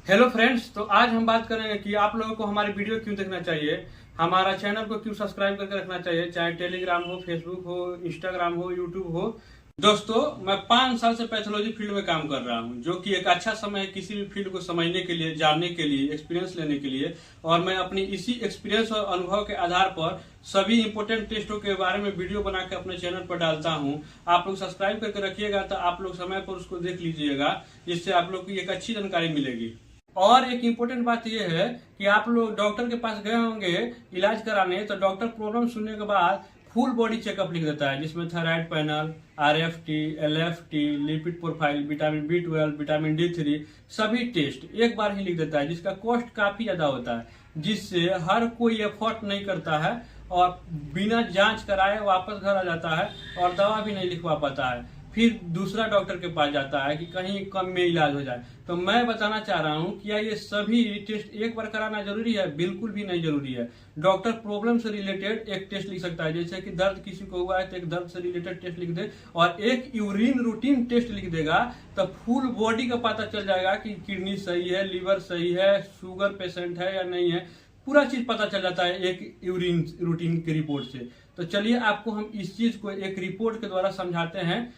Hello friends, तो आज हम बात करेंगे कि आप लोगों को हमारी वीडियो क्यों देखना चाहिए, हमारा चैनल को क्यों सब्सक्राइब करके रखना चाहिए, चाहे टेलीग्राम हो, फेसबुक हो, इंस्टाग्राम हो, यूट्यूब हो। दोस्तों, मैं 5 साल से पैथोलॉजी फील्ड में काम कर रहा हूं, जो कि एक अच्छा समय है किसी भी फील्ड को समझने के लिए, जानने के लिए, एक्सपीरियंस लेने के लिए। और मैं अपनी इसी एक्सपीरियंस और अनुभव के आधार पर सभी इंपोर्टेंट टेस्टों के बारे में वीडियो बना के अपने चैनल पर डालता हूं। आप लोग सब्सक्राइब करके रखिएगा, तो आप लोग समय पर उसको देख लीजिएगा, जिससे आप लोग की एक अच्छी जानकारी मिलेगी। और एक इम्पोर्टेंट बात यह है कि आप लोग डॉक्टर के पास गए होंगे इलाज कराने, तो डॉक्टर प्रॉब्लम सुनने के बाद फुल बॉडी चेकअप लिख देता है, जिसमें thyroid panel, RFT, LFT, lipid profile, vitamin B12, vitamin D3 सभी टेस्ट एक बार ही लिख देता है, जिसका कॉस्ट काफी ज्यादा होता है, जिससे हर कोई एफर्ट नहीं करता है और बिना जांच कराए वापस घर आ जाता है और दवा भी नहीं लिखवा पाता है, फिर दूसरा डॉक्टर के पास जाता है कि कहीं कम में इलाज हो जाए। तो मैं बताना चाह रहा हूं कि ये सभी टेस्ट एक बार कराना जरूरी है? बिल्कुल भी नहीं जरूरी है। डॉक्टर प्रॉब्लम से रिलेटेड एक टेस्ट लिख सकता है, जैसे कि दर्द किसी को हुआ है तो एक दर्द से रिलेटेड टेस्ट लिख दे, और एक यूरिन रूटीन टेस्ट लिख देगा, तो फुल बॉडी का पता चल जाएगा कि किडनी सही है, लीवर सही है, शुगर पेशेंट है या नहीं है, पूरा चीज पता चल जाता है एक यूरिन रूटीन की रिपोर्ट से। तो चलिए आपको हम इस चीज को एक रिपोर्ट के द्वारा समझाते हैं।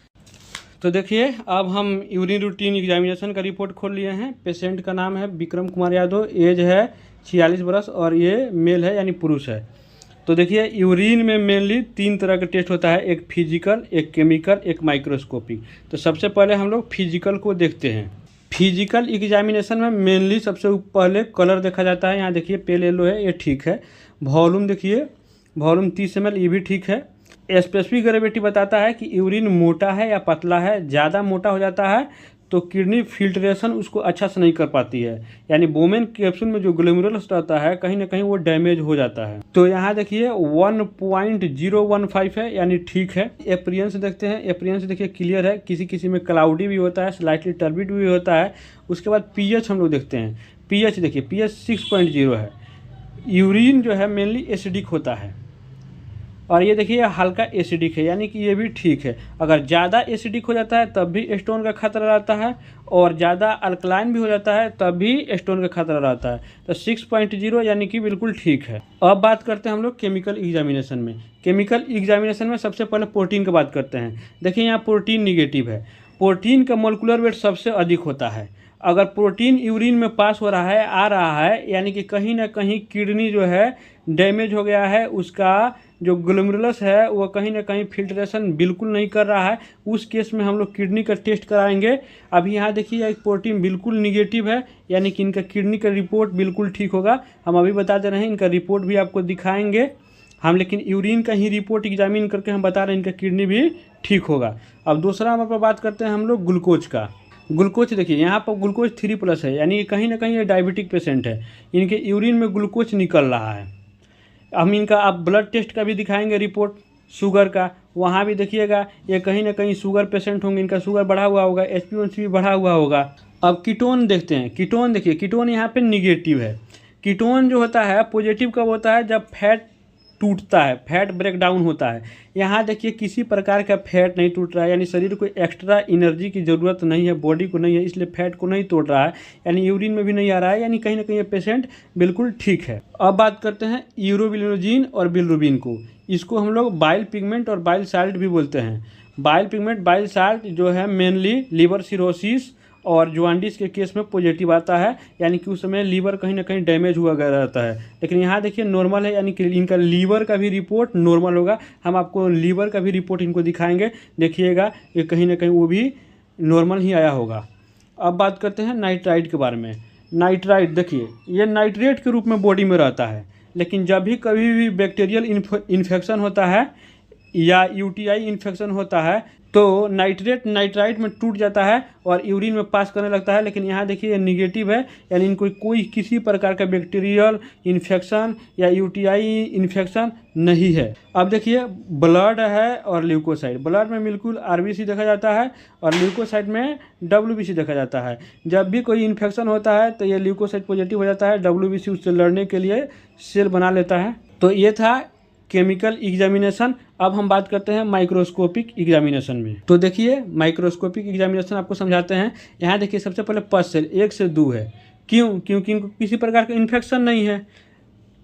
तो देखिए, अब हम यूरिन रूटीन एग्जामिनेशन का रिपोर्ट खोल लिए हैं। पेशेंट का नाम है विक्रम कुमार यादव, एज है 46 वर्ष और ये मेल है यानी पुरुष है। तो देखिए, यूरिन में मेनली 3 तरह का टेस्ट होता है, एक फिजिकल, एक केमिकल, एक माइक्रोस्कोपिक। तो सबसे पहले हम लोग फिजिकल को देखते हैं। फिजिकल एग्जामिनेशन में मेनली सबसे पहले कलर देखा जाता है। यहाँ देखिए पेल येलो है, ये ठीक है। वॉल्यूम देखिए, वॉल्यूम 30 ml, ये भी ठीक है। स्पेसिफिक ग्रेविटी बताता है कि यूरिन मोटा है या पतला है। ज़्यादा मोटा हो जाता है तो किडनी फिल्ट्रेशन उसको अच्छा से नहीं कर पाती है, यानी बोमेन कैप्सूल में जो ग्लोमेरुलस रहता है कहीं ना कहीं वो डैमेज हो जाता है। तो यहाँ देखिए 1.015 है, यानी ठीक है। एपीरियंस देखते हैं, एपीरियंस देखिए क्लियर है, किसी किसी में क्लाउडी भी होता है, स्लाइटली टर्बिड भी होता है। उसके बाद पीएच हम लोग देखते हैं। पीएच देखिए, पीएच 6.0 है। यूरिन जो है मेनली एसिडिक होता है, और ये देखिए हल्का एसिडिक है, यानी कि ये भी ठीक है। अगर ज़्यादा एसिडिक हो जाता है तब भी स्टोन का खतरा रहता है, और ज़्यादा अल्कलाइन भी हो जाता है तब भी स्टोन का खतरा रहता है। तो 6.0 यानी कि बिल्कुल ठीक है। अब बात करते हैं हम लोग केमिकल एग्जामिनेशन में। केमिकल एग्जामिनेशन में सबसे पहले प्रोटीन की बात करते हैं। देखिए यहाँ प्रोटीन निगेटिव है। प्रोटीन का मोलिकुलर वेट सबसे अधिक होता है। अगर प्रोटीन यूरिन में पास हो रहा है, आ रहा है, यानी कि कहीं ना कहीं किडनी जो है डैमेज हो गया है, उसका जो ग्लोमेरुलस है वो कहीं ना कहीं फिल्ट्रेशन बिल्कुल नहीं कर रहा है, उस केस में हम लोग किडनी का टेस्ट कराएंगे। अभी यहाँ देखिए एक प्रोटीन बिल्कुल निगेटिव है, यानी कि इनका किडनी का रिपोर्ट बिल्कुल ठीक होगा। हम अभी बता दे रहे हैं, इनका रिपोर्ट भी आपको दिखाएंगे हम, लेकिन यूरिन का ही रिपोर्ट एग्जामिन करके हम बता रहे हैं इनका किडनी भी ठीक होगा। अब दूसरा नंबर पर बात करते हैं हम लोग ग्लूकोज का। ग्लूकोज देखिए यहाँ पर ग्लूकोज 3+ है, यानी कि कहीं ना कहीं ये डायबिटिक पेशेंट है, इनके यूरिन में ग्लूकोज निकल रहा है। हम इनका आप ब्लड टेस्ट का भी दिखाएंगे रिपोर्ट, शुगर का, वहाँ भी देखिएगा ये कहीं ना कहीं शुगर पेशेंट होंगे, इनका शुगर बढ़ा हुआ होगा, HbA1c भी बढ़ा हुआ होगा। अब कीटोन देखते हैं। कीटोन देखिए, कीटोन यहाँ पे निगेटिव है। कीटोन जो होता है पॉजिटिव कब होता है? जब फैट टूटता है, फैट ब्रेक डाउन होता है। यहाँ देखिए किसी प्रकार का फैट नहीं टूट रहा है, यानी शरीर को एक्स्ट्रा एनर्जी की ज़रूरत नहीं है, बॉडी को नहीं है, इसलिए फैट को नहीं तोड़ रहा है, यानी यूरिन में भी नहीं आ रहा है, यानी कहीं ना कहीं ये पेशेंट बिल्कुल ठीक है। अब बात करते हैं यूरोबिलिनोजिन और बिलिरुबिन को। इसको हम लोग बाइल पिगमेंट और बाइल साल्ट भी बोलते हैं। बाइल पिगमेंट, बाइल साल्ट जो है मेनली लीवर सिरोसिस और जॉन्डिस के केस में पॉजिटिव आता है, यानी कि उस समय लीवर कहीं ना कहीं डैमेज हुआ रहता है। लेकिन यहाँ देखिए नॉर्मल है, यानी कि इनका लीवर का भी रिपोर्ट नॉर्मल होगा। हम आपको लीवर का भी रिपोर्ट इनको दिखाएंगे, देखिएगा ये कहीं ना कहीं वो भी नॉर्मल ही आया होगा। अब बात करते हैं नाइट्राइट के बारे में। नाइट्राइट देखिए, ये नाइट्रेट के रूप में बॉडी में रहता है, लेकिन जब भी कभी भी बैक्टीरियल इन्फेक्शन होता है या UTI इन्फेक्शन होता है तो नाइट्रेट नाइट्राइट में टूट जाता है और यूरिन में पास करने लगता है। लेकिन यहाँ देखिए निगेटिव है, यानी इनको कोई किसी प्रकार का बैक्टीरियल इन्फेक्शन या UTI इन्फेक्शन नहीं है। अब देखिए ब्लड है और ल्यूकोसाइड। ब्लड में बिल्कुल RBC देखा जाता है और ल्यूकोसाइड में WBC देखा जाता है। जब भी कोई इन्फेक्शन होता है तो ये ल्यूकोसाइड पॉजिटिव हो जाता है, WBC उससे लड़ने के लिए सेल बना लेता है। तो ये था केमिकल एग्जामिनेशन। अब हम बात करते हैं माइक्रोस्कोपिक एग्जामिनेशन में। तो देखिए माइक्रोस्कोपिक एग्जामिनेशन आपको समझाते हैं। यहाँ देखिए सबसे पहले पस सेल 1 से 2 है, क्यों? क्योंकि इनको किसी प्रकार का इन्फेक्शन नहीं है।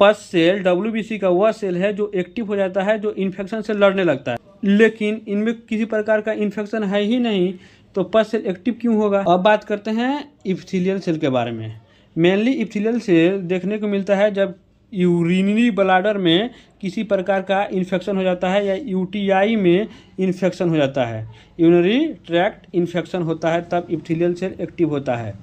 पस सेल WBC का वह सेल है जो एक्टिव हो जाता है, जो इन्फेक्शन से लड़ने लगता है, लेकिन इनमें किसी प्रकार का इन्फेक्शन है ही नहीं, तो पस सेल एक्टिव क्यों होगा? अब बात करते हैं इप्थिलियल सेल के बारे में। मेनली इप्थिलियल सेल देखने को मिलता है जब यूरिनरी ब्लैडर में किसी प्रकार का इन्फेक्शन हो जाता है या UTI में इन्फेक्शन हो जाता है, यूरिनरी ट्रैक्ट इन्फेक्शन होता है, तब इप्थिलियल सेल एक्टिव होता है।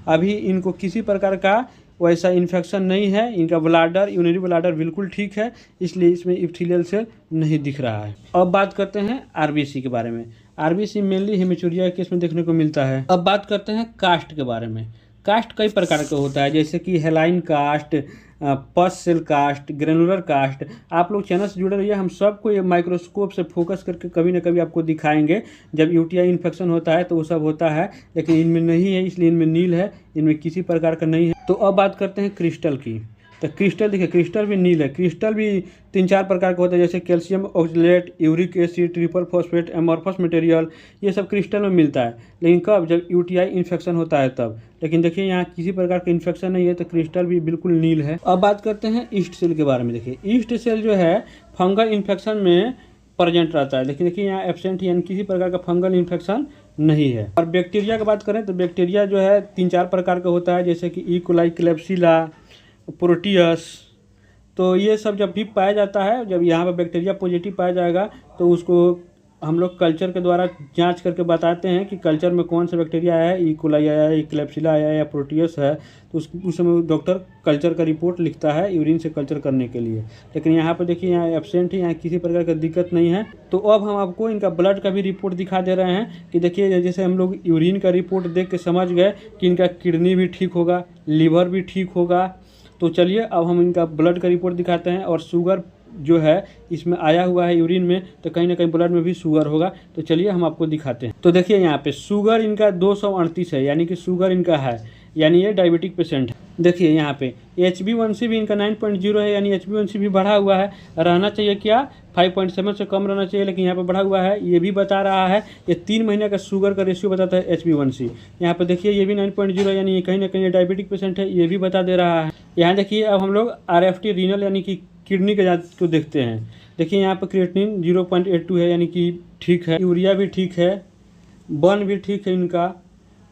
अभी इनको किसी प्रकार का वैसा इन्फेक्शन नहीं है, इनका ब्लैडर, यूरिनरी ब्लैडर बिल्कुल ठीक है, इसलिए इसमें इप्थिलियल सेल नहीं दिख रहा है। अब बात करते हैं RBC के बारे में। RBC मेनली हेमिचूरिया केस में देखने को मिलता है। अब बात करते हैं कास्ट के बारे में। कास्ट कई प्रकार का होता है, जैसे कि हेलाइन कास्ट, पस सेल कास्ट, ग्रेनुलर कास्ट। आप लोग चैनल से जुड़े रहिए, हम सबको ये माइक्रोस्कोप से फोकस करके कभी ना कभी आपको दिखाएंगे। जब UTI इन्फेक्शन होता है तो वो सब होता है, लेकिन इनमें नहीं है, इसलिए इनमें नील है, इनमें किसी प्रकार का नहीं है। तो अब बात करते हैं क्रिस्टल की। तो क्रिस्टल देखिए, क्रिस्टल भी नील है। क्रिस्टल भी 3-4 प्रकार का होता है, जैसे calcium oxalate, uric acid, triple phosphate, amorphous material, ये सब क्रिस्टल में मिलता है। लेकिन कब? जब UTI इन्फेक्शन होता है तब। लेकिन देखिए यहाँ किसी प्रकार का इन्फेक्शन नहीं है, तो क्रिस्टल भी बिल्कुल नील है। अब बात करते हैं ईस्ट सेल के बारे में। देखिए ईस्ट सेल जो है फंगल इन्फेक्शन में प्रेजेंट रहता है, लेकिन देखिए यहाँ एब्सेंट, यानी किसी प्रकार का फंगल इन्फेक्शन नहीं है। और बैक्टीरिया की बात करें तो बैक्टीरिया जो है 3-4 प्रकार का होता है, जैसे कि ई कोलाई, क्लेब्सिला, प्रोटियस। तो ये सब जब भी पाया जाता है, जब यहाँ पर बैक्टीरिया पॉजिटिव पाया जाएगा तो उसको हम लोग कल्चर के द्वारा जांच करके बताते हैं कि कल्चर में कौन सा बैक्टीरिया आया है, ई कोलाई आया है, क्लेब्सिला आया है या प्रोटियस है। तो उस समय डॉक्टर कल्चर का रिपोर्ट लिखता है यूरिन से कल्चर करने के लिए। लेकिन यहाँ पर देखिए यहाँ एब्सेंट है, यहाँ किसी प्रकार का दिक्कत नहीं है। तो अब हम आपको इनका ब्लड का भी रिपोर्ट दिखा दे रहे हैं कि देखिए, जैसे हम लोग यूरिन का रिपोर्ट देख के समझ गए कि इनका किडनी भी ठीक होगा, लीवर भी ठीक होगा। तो चलिए अब हम इनका ब्लड का रिपोर्ट दिखाते हैं। और शुगर जो है इसमें आया हुआ है यूरिन में, तो कहीं ना कहीं ब्लड में भी शुगर होगा। तो चलिए हम आपको दिखाते हैं। तो देखिए यहाँ पे शुगर इनका 238 है, यानी कि शुगर इनका है, यानी ये डायबिटिक पेशेंट है। देखिए यहाँ पे HbA1c भी इनका 9.0 है, यानी HbA1c भी बढ़ा हुआ है। रहना चाहिए क्या? 5.7 से कम रहना चाहिए, लेकिन यहाँ पे बढ़ा हुआ है। ये भी बता रहा है, ये 3 महीने का शुगर का रेशियो बताता है HbA1c। यहाँ पे देखिए ये भी 9.0 है, यानी कहीं ना कहीं डायबिटिक पेशेंट है, ये भी बता दे रहा है। यहाँ देखिए अब हम लोग RFT रीनल यानी कि किडनी के जांच को देखते हैं। देखिए यहाँ पर क्रिएटिनिन 0.82 है, यानी कि ठीक है। यूरिया भी ठीक है, बर्न भी ठीक है, इनका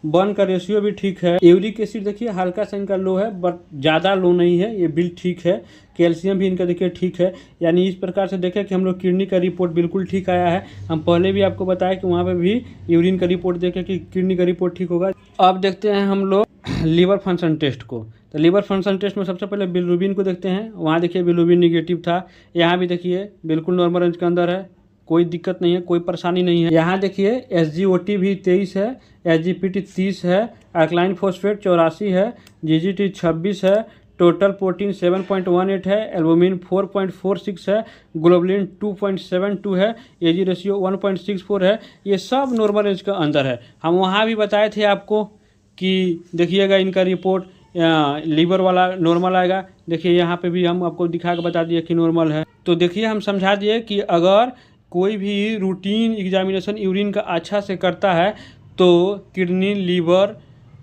बर्न का रेशियो भी ठीक है। यूरिक एसिड देखिए हल्का सा इनका लो है, बट ज़्यादा लो नहीं है, ये बिल ठीक है। कैल्शियम भी इनका देखिए ठीक है। यानी इस प्रकार से देखें कि हम लोग किडनी का रिपोर्ट बिल्कुल ठीक आया है। हम पहले भी आपको बताया कि वहाँ पे भी यूरिन का रिपोर्ट देखें कि किडनी का रिपोर्ट ठीक होगा। अब देखते हैं हम लोग लीवर फंक्शन टेस्ट को। तो लीवर फंक्शन टेस्ट में सबसे पहले बिलिरुबिन को देखते हैं। वहाँ देखिए बिलिरुबिन निगेटिव था, यहाँ भी देखिए बिल्कुल नॉर्मल रेंज के अंदर है, कोई दिक्कत नहीं है, कोई परेशानी नहीं है। यहाँ देखिए SGOT भी 23 है, SGPT 30 है, अल्कलाइन फॉस्फेट 84 है, GGT 26 है, टोटल प्रोटीन 7.18 है, एल्बुमिन 4.46 है, ग्लोबुलिन 2.72 है, AG रेशियो 1.64 है। ये सब नॉर्मल रेंज के अंदर है। हम वहाँ भी बताए थे आपको कि देखिएगा इनका रिपोर्ट लीवर वाला नॉर्मल आएगा। देखिए यहाँ पे भी हम आपको दिखा के बता दिए कि नॉर्मल है। तो देखिए हम समझा दिए कि अगर कोई भी रूटीन एग्जामिनेशन यूरिन का अच्छा से करता है तो किडनी, लीवर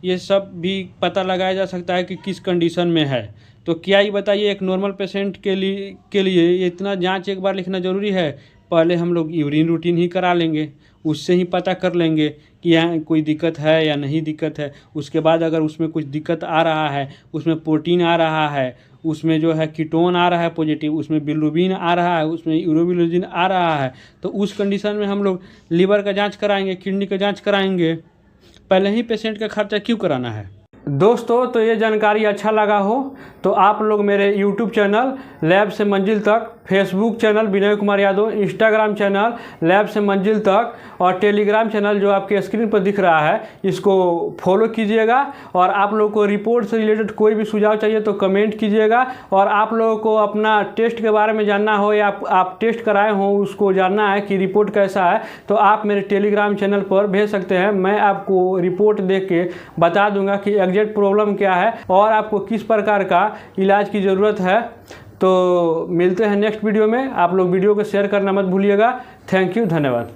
ये सब भी पता लगाया जा सकता है कि किस कंडीशन में है। तो क्या ये बताइए, एक नॉर्मल पेशेंट के लिए ये इतना जांच एक बार लिखना ज़रूरी है? पहले हम लोग यूरिन रूटीन ही करा लेंगे, उससे ही पता कर लेंगे कि यहाँ कोई दिक्कत है या नहीं दिक्कत है। उसके बाद अगर उसमें कुछ दिक्कत आ रहा है, उसमें प्रोटीन आ रहा है, उसमें जो है कीटोन आ रहा है पॉजिटिव, उसमें बिलिरुबिन आ रहा है, उसमें यूरोबिलिन आ रहा है, तो उस कंडीशन में हम लोग लीवर का जांच कराएंगे, किडनी का जांच कराएंगे। पहले ही पेशेंट का खर्चा क्यों कराना है? दोस्तों, तो ये जानकारी अच्छा लगा हो तो आप लोग मेरे YouTube चैनल लैब से मंजिल तक, Facebook channel Vinay Kumar Yadav, Instagram channel lab से मंजिल तक और टेलीग्राम चैनल जो आपके स्क्रीन पर दिख रहा है, इसको फॉलो कीजिएगा। और आप लोगों को रिपोर्ट से रिलेटेड कोई भी सुझाव चाहिए तो कमेंट कीजिएगा। और आप लोगों को अपना टेस्ट के बारे में जानना हो या आप टेस्ट कराए हो उसको जानना है कि रिपोर्ट कैसा है, तो आप मेरे टेलीग्राम चैनल पर भेज सकते हैं। मैं आपको रिपोर्ट देख के बता दूंगा कि एग्जैक्ट प्रॉब्लम क्या है और आपको किस प्रकार का इलाज की ज़रूरत है। तो मिलते हैं नेक्स्ट वीडियो में। आप लोग वीडियो को शेयर करना मत भूलिएगा। थैंक यू, धन्यवाद।